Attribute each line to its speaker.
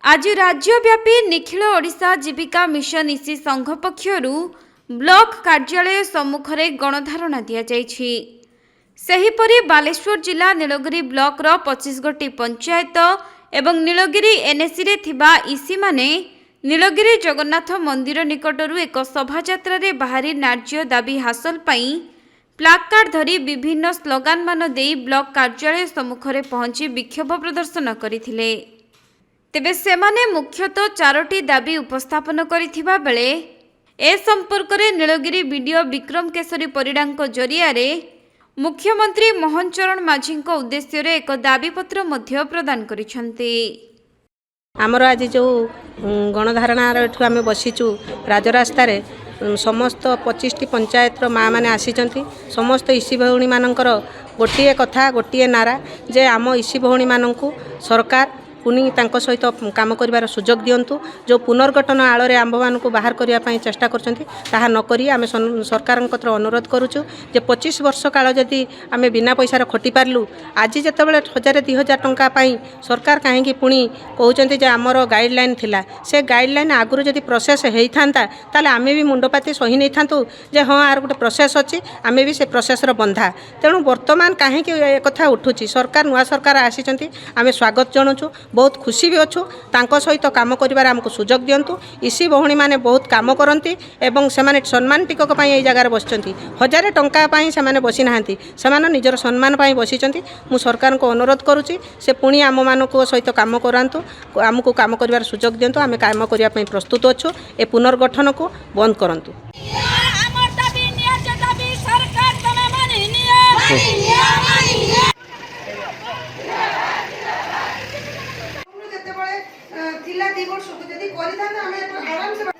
Speaker 1: आज राज्यव्यापी निखिल ओडिशा जीविका मिशन इसी संघ पक्षरु ब्लॉक कार्यालय सम्मुख में गणधारणा दि जाइछि। सेहीपरि बालेश्वर जिला नीलगिरी ब्लॉक रो 25 गोटी पंचायत एवं नीलगिरी एनएसी रे थिबा इसी माने नीलगिरी जगन्नाथ मंदिर निकटरू एक शोभायात्रा रे बाहरी न्याय्य दाबी हासिल पाई प्लाकार्ड धरी विभिन्न स्लोगान मान देई ब्लॉक कार्यालय सम्मुख में पहुंची विक्षोभ प्रदर्शन करथिले। तेबे सेमाने मुख्यतः 4टी दाबी उपस्थापन करिथिबा बेले ए संपर्क में नीलगिरी वीडियो विक्रम केशरी परिडांक जरिया रे मुख्यमंत्री मोहन चरण माझी उद्देश्य रे एक दाबीपत्र मध्य प्रदान करिसंती।
Speaker 2: आमर आज जो गणधारणा आम बसीचु राजरास्ता समस्त 25टी पंचायत माँ मैंने आसीचंती। समस्त ईसी भौणी मानकर गोटे कथा गोटे नारा जे आम ईसी भौणी मानकु सरकार पुनी तांको सहित काम करिवार सुजोग दियंतु। जो पुनर्गठन आଳରେ आंब मानकु बाहर करिया पई चेष्टा करचंती ताहा न करी आमे सरकार कत्र अनुरोध करूछु जे 25 वर्ष काल जदि आमे बिना पैसा खटी पारलु आज जेतेबेले 1000-2000 टंका पई सरकार काहेकि पुनी कहउचंती जे हमर गाइडलाइन थिला से गाइडलाइन आगुरु जदि प्रोसेस हेई थांता ताले आमे भी मुंडपाती सही नै थांतु जे हां आर गोटे प्रोसेस अछि आमे भी से प्रोसेस रो बंधा। तेणु वर्तमान काहेकि ए कथा उठुची सरकार नुआ सरकार आसीचंती आमे स्वागत जणुछु। बहुत खुशी भी अच्छु तांको सहित काम करिवार हमको सुजोग दियंतु। इसी भौणी माने बहुत काम करंती एवं सेमाने सम्मान टिकक पई ए जगार बसचंती। 1000 टंका पई सेमाने बसी नाहंती सेमाने निजर सम्मान पई बसीचंती। मु सरकार को अनुरोध करूची से पुणी आम मानको सहित काम करांतु हमको काम करिवार सुजोग दियंतु। आमे काम करिया पई प्रस्तुत अच्छु। ए पुनर्गठन को बंद करंतु।
Speaker 3: थिला दी वर्ष को जदी करि थाना हमें आराम से
Speaker 1: फोटो